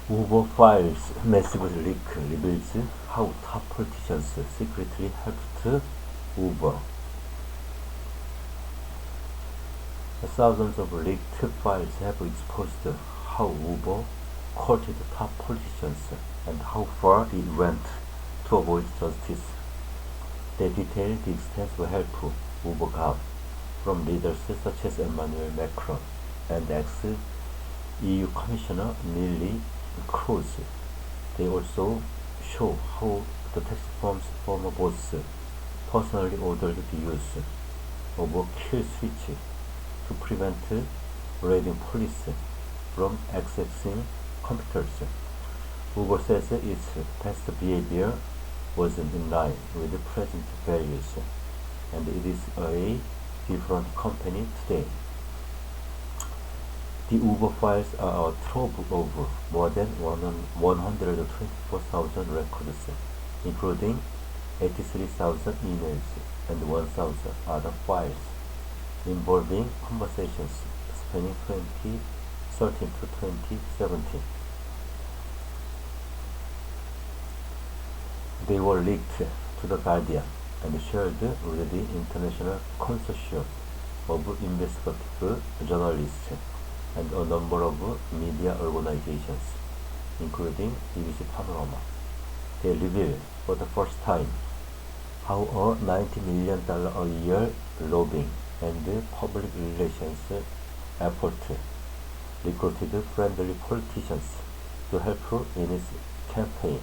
Uber files massive leak reveals how top politicians secretly helped Uber. Thousands of leaked files have exposed how Uber courted top politicians and how far it went to avoid justice. They detail the extent of help Uber got from leaders such as Emmanuel Macron and ex-EU Commissioner Neelie Kroes. They also show how the tax firm's former boss personally ordered the use of a kill switch to prevent raiding police from accessing computers. Uber says its past behavior wasn't in line with present values, and it is a different company today. The Uber files are a trove of more than 124,000 records, including 83,000 emails and 1,000 other files involving conversations spanning 2013 to 2017. They were leaked to The Guardian and shared with the International Consortium of Investigative Journalists and a number of media organizations, including BBC Panorama. They reveal for the first time how a $90 million a year lobbying and public relations effort recruited friendly politicians to help in its campaign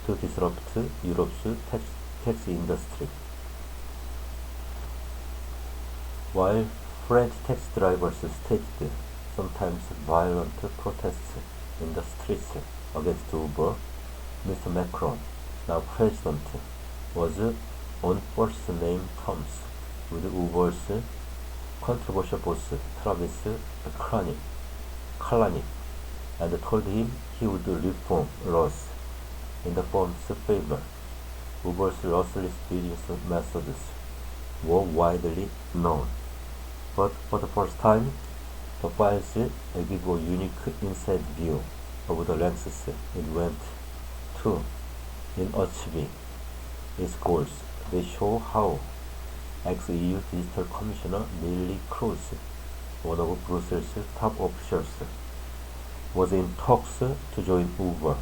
to disrupt Europe's tax industry. While French taxi drivers staged sometimes violent protests in the streets against Uber, Mr. Macron, now president, was on first-name terms with Uber's controversial boss Travis Kalanick and told him he would reform laws in the firm's favor. Uber's ruthless business methods were widely known, but for the first time, the files give a unique inside view of the lengths it went to in achieving its goals. They show how ex-EU Digital Commissioner Neelie Kroes, one of Brussels' top officials, was in talks to join Uber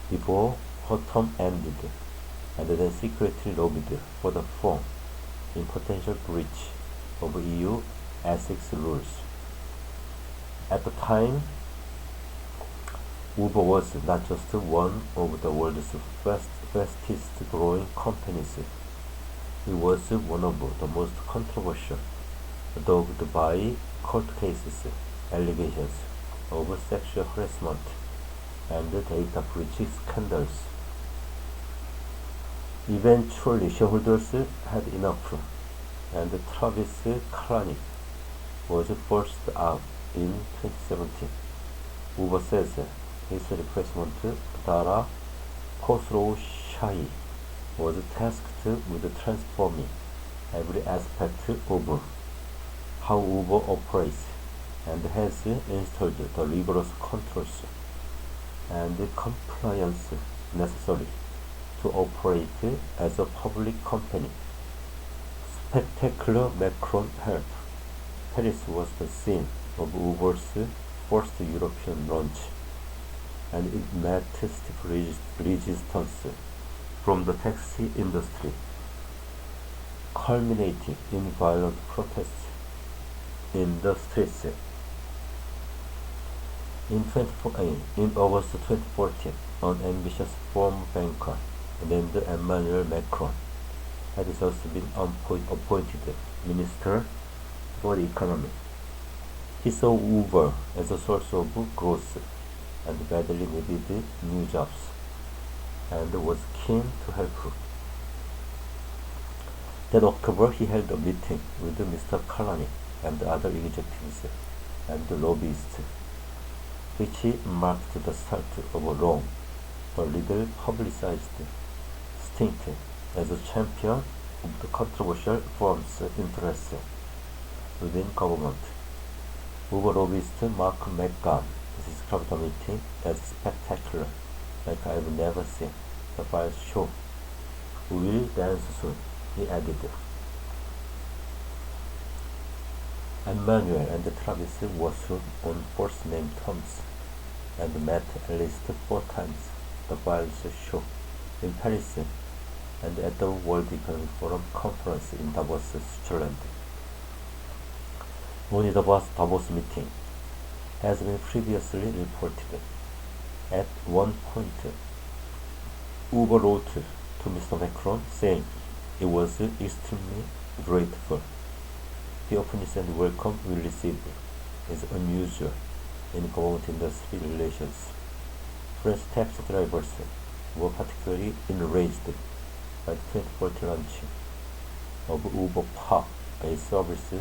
before her term ended, and then secretly lobbied for the firm in potential breach of EU ethics rules. At the time, Uber was not just one of the world's fastest growing companies. It was one of the most controversial, dogged by court cases, allegations of sexual harassment, and data breach scandals. Eventually, shareholders had enough, and Travis Kalanick was forced out in 2017. Uber says his replacement, Dara Khosrowshahi, was tasked with transforming every aspect of how Uber operates and has installed the rigorous controls and compliance necessary to operate as a public company. Spectacular Macron help. Paris was the scene of Uber's first European launch, and it met stiff resistance from the taxi industry, culminating in violent protests in the streets. In August 2014, an ambitious former banker named Emmanuel Macron had just been appointed Minister for the Economy. He saw Uber as a source of growth and badly needed new jobs, and was keen to help. That October, he held a meeting with Mr. Kalanick and other executives and lobbyists, which marked the start of a long but little publicized stint as a champion of the controversial firm's interests within government. Uber lobbyist Mark McGahn described the meeting as spectacular, like I've never seen. The files show. We'll dance soon, he added. Emmanuel and Travis were soon on first-name terms and met at least 4 times, the files show, in Paris and at the World Economic Forum conference in Davos, Switzerland. Only the Davos meeting has been previously reported. At one point, Uber wrote to Mr. Macron saying it was extremely grateful. The openness and welcome we received is unusual in government industry relations. French taxi drivers were particularly enraged by the 2014 launch of Uber Park, a service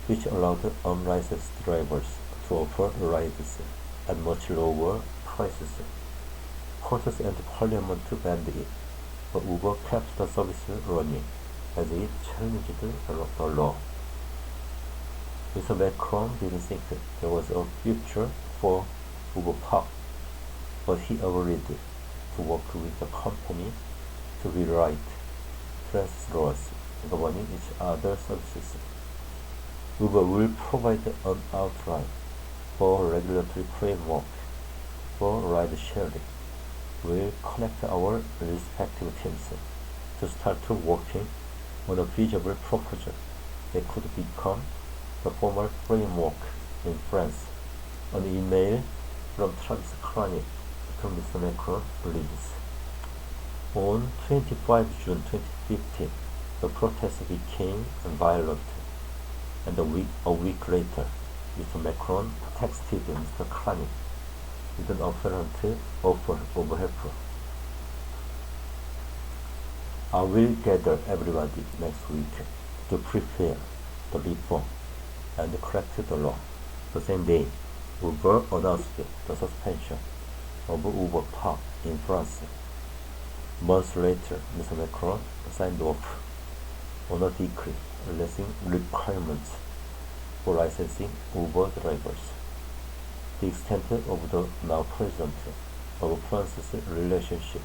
which allowed unlicensed drivers to offer rides at much lower prices. Courts and Parliament banned it, but Uber kept the service running as it challenged the law. Mr. Macron didn't think there was a future for Uber Park, but he agreed to work with the company to rewrite France's laws governing each other's services. Uber will provide an outline for regulatory framework for ride sharing. We'll connect our respective teams to start working on a feasible proposal that could become the formal framework in France. An email from Travis Kalanick to Mr. Macron reads, on 25 June 2015, the protests became violent, and a week later, Mr. Macron texted Mr. Kalanick with an apparent offer of help. I will gather everybody next week to prepare the reform and correct the law. The same day, Uber announced the suspension of Uber Park in France. Months later, Mr. Macron signed off on a decree releasing requirements for licensing Uber drivers. The extent of the now president of France's relationship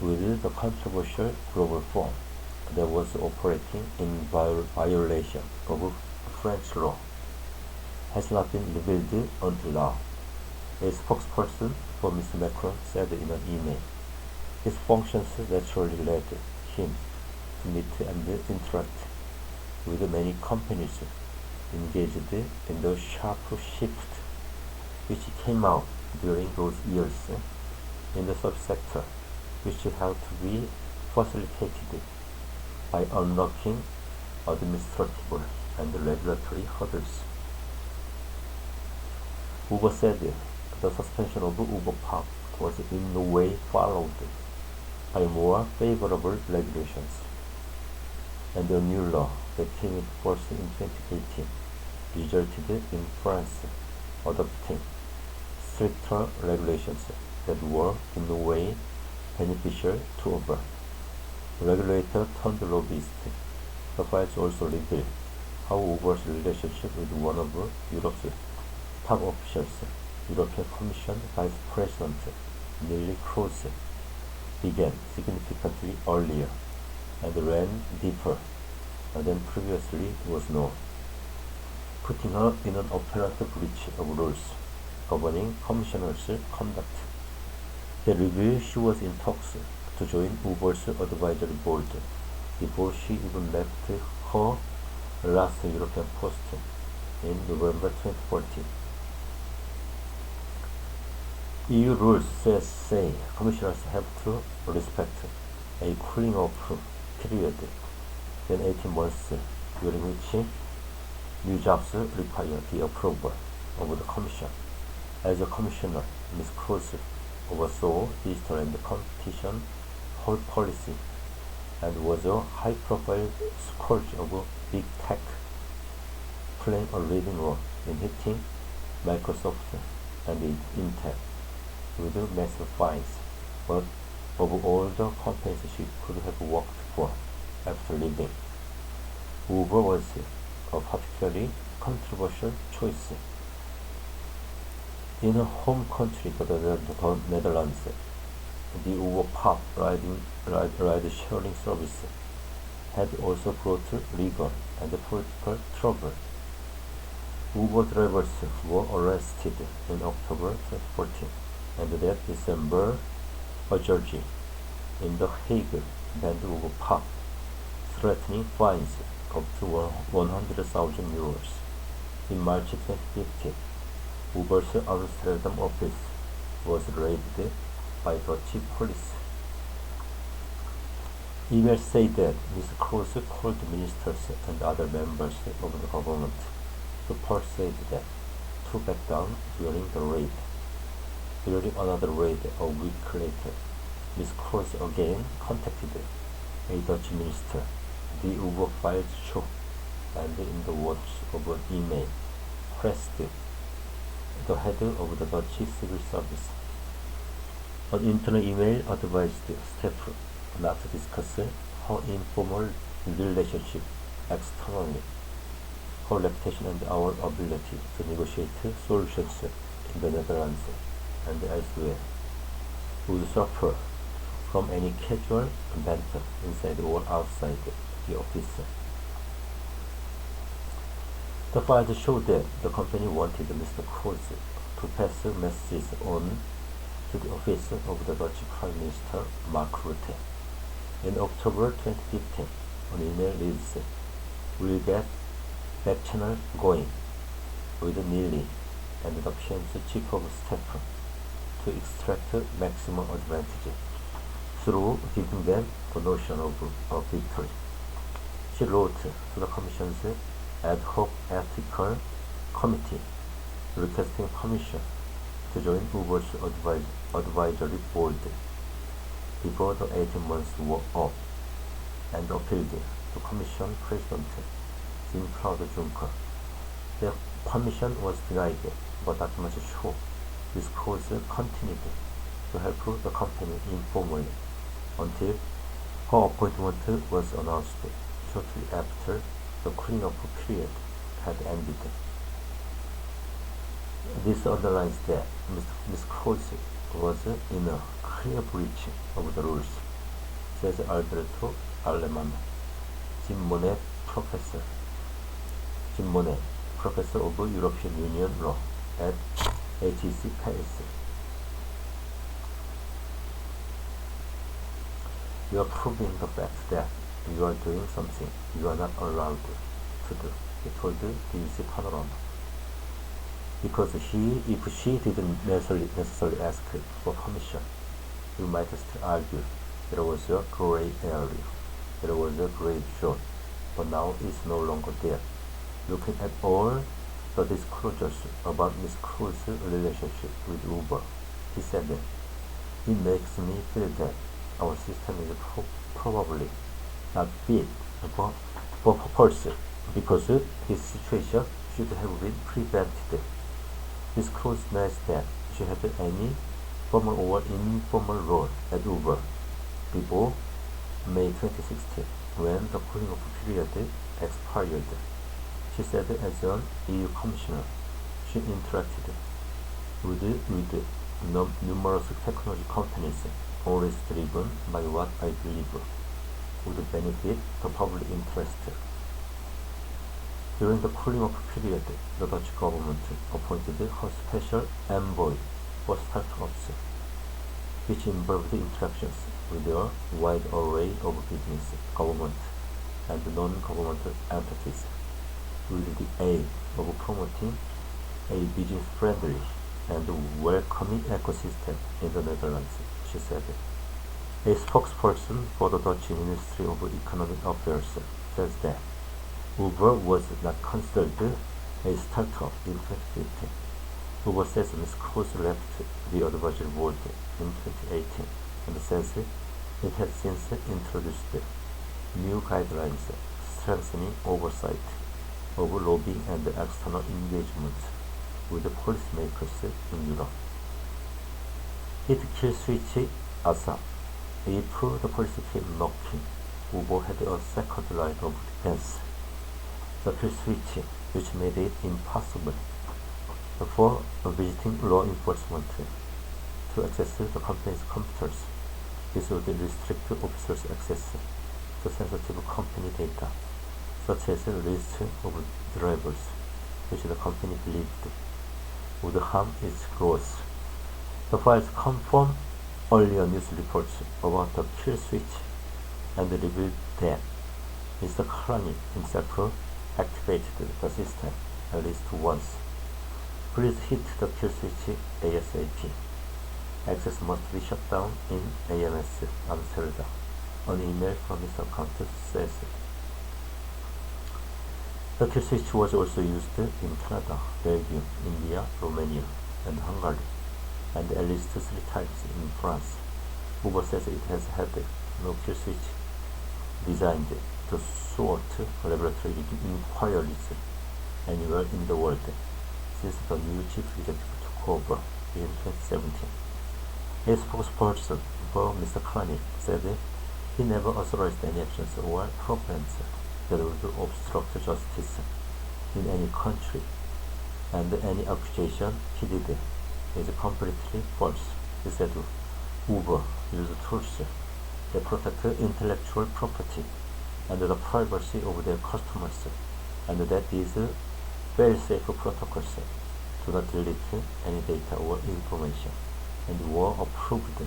with the controversial global firm that was operating in violation of French law has not been revealed until now. A spokesperson for Mr. Macron said in an email, his functions naturally led him to meet and interact with many companies engaged in the sharp shift which came out during those years in the subsector, which had to be facilitated by unlocking administrative and regulatory hurdles. Uber said the suspension of Uber Park was in no way followed by more favorable regulations, and a new law that came into force in 2018 resulted in France adopting stricter regulations that were in no way beneficial to Uber. Regulator turned lobbyist. The files also reveal how Uber's relationship with one of Europe's top officials, European Commission Vice President Neelie Kroes, began significantly earlier and ran deeper than previously was known, putting her in an apparent breach of rules governing commissioners' conduct. They revealed she was in talks to join Uber's advisory board before she even left her last European post in November 2014. EU rules say commissioners have to respect a cooling off period, then 18 months, during which new jobs require the approval of the Commission. As a commissioner, Ms. Kroes oversaw digital and competition policy and was a high-profile scourge of big tech, playing a leading role in hitting Microsoft and Intel with massive fines, but of all the companies she could have worked for after leaving, Uber was a particularly controversial choice. In her home country, the Netherlands, the Uber Pop ride-sharing service had also brought legal and political trouble. Uber drivers were arrested in October 2014, and that December, a judge in The Hague banned Uber Pop, threatening fines up to 100,000 euros. In March 2015, Uber's Amsterdam office was raided by Dutch police. Emails say that Ms. Kroes called ministers and other members of the government to persuade them to back down during the raid. During another raid a week later, Ms. Kroes again contacted a Dutch minister. The Uber files show, and in the words of an email, pressed the head of the Dutch civil service. An internal email advised staff not to discuss her informal relationship externally. Her reputation and our ability to negotiate solutions in the Netherlands and elsewhere would suffer from any casual banter inside or outside the office. The files show that the company wanted Mr. Kroes to pass messages on to the office of the Dutch Prime Minister Mark Rutte. In October 2015, an email reads, "We'll get back channel going with Neely and the PM's chief of staff to extract maximum advantage through giving them the notion of victory." She wrote to the Commission's ad hoc ethical committee requesting permission to join Uber's advisory board before the 18 months were up, and appealed to Commission President Jean-Claude Juncker. The permission was denied, but documents show Ms. Kroes continued to help the company informally until her appointment was announced shortly after the clean-up period had ended. This underlines that Ms. Kroes was in a clear breach of the rules, says Alberto Aleman, Jim Monet, professor of European Union Law at HEC Paris. "You are proving the fact that you are doing something you are not allowed to do," he told BBC Panorama. Because if she didn't necessarily ask for permission, you might still argue there was a gray area, there was a gray zone, but now it's no longer there. Looking at all the disclosures about Ms. Kroes' relationship with Uber, he said, "It makes me feel that our system is probably not fit for purpose, because this situation should have been prevented." Ms. Kroes denies that she had any formal or informal role at Uber before May 2016, when the cooling off period expired. She said as an EU commissioner, she interacted with numerous technology companies, always driven by what I believe would benefit the public interest. During the cooling off period, the Dutch government appointed her special envoy for startups, which involved interactions with a wide array of business, government, and non-governmental entities, with the aim of promoting a business-friendly and welcoming ecosystem in the Netherlands, she said. A spokesperson for the Dutch Ministry of Economic Affairs says that Uber was not considered a startup in 2015. Uber says Ms. Kroes left the advisory board in 2018 and says it has since introduced new guidelines strengthening oversight of lobbying and external engagement with policymakers in Europe. It kill switch ASAP. If the policy came knocking, Uber had a second line of defense. The kill switch, which made it impossible for visiting law enforcement to access the company's computers. This would restrict officers' access to sensitive company data, such as a list of drivers, which the company believed would harm its growth. The files come from earlier news reports about the kill switch and revealed that Mr. Kalanick himself activated the system at least once. Please hit the kill switch ASAP. Access must be shut down in AMS Amsterdam. An email from his account says. The kill switch was also used in Canada, Belgium, India, Romania, and Hungary, and at least 3 times in France. Uber says it has had no kill switch designed to thwart laboratory inquiries anywhere in the world since the new chief executive took over in 2017. A spokesperson for Mr. Kalanick said he never authorized any actions or programs that would obstruct justice in any country, and any accusation he did is completely false. He said Uber used tools that protect intellectual property and the privacy of their customers, and that these fail-safe protocols do not delete any data or information, and were approved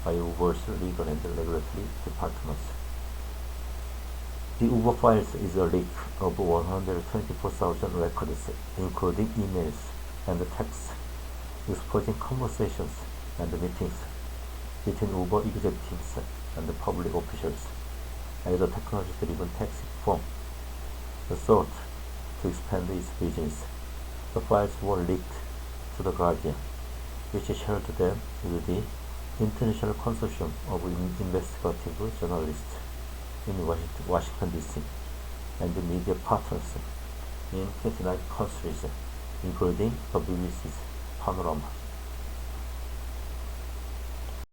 by Uber's legal and regulatory departments. The Uber files is a leak of 124,000 records, including emails and texts, exposing conversations and meetings between Uber executives and public officials as a technology-driven taxi firm sought to expand its business. The files were leaked to The Guardian, which shared them with the International Consortium of Investigative Journalists in Washington, D.C., and the media partners in 29 countries, including the BBC's Panorama.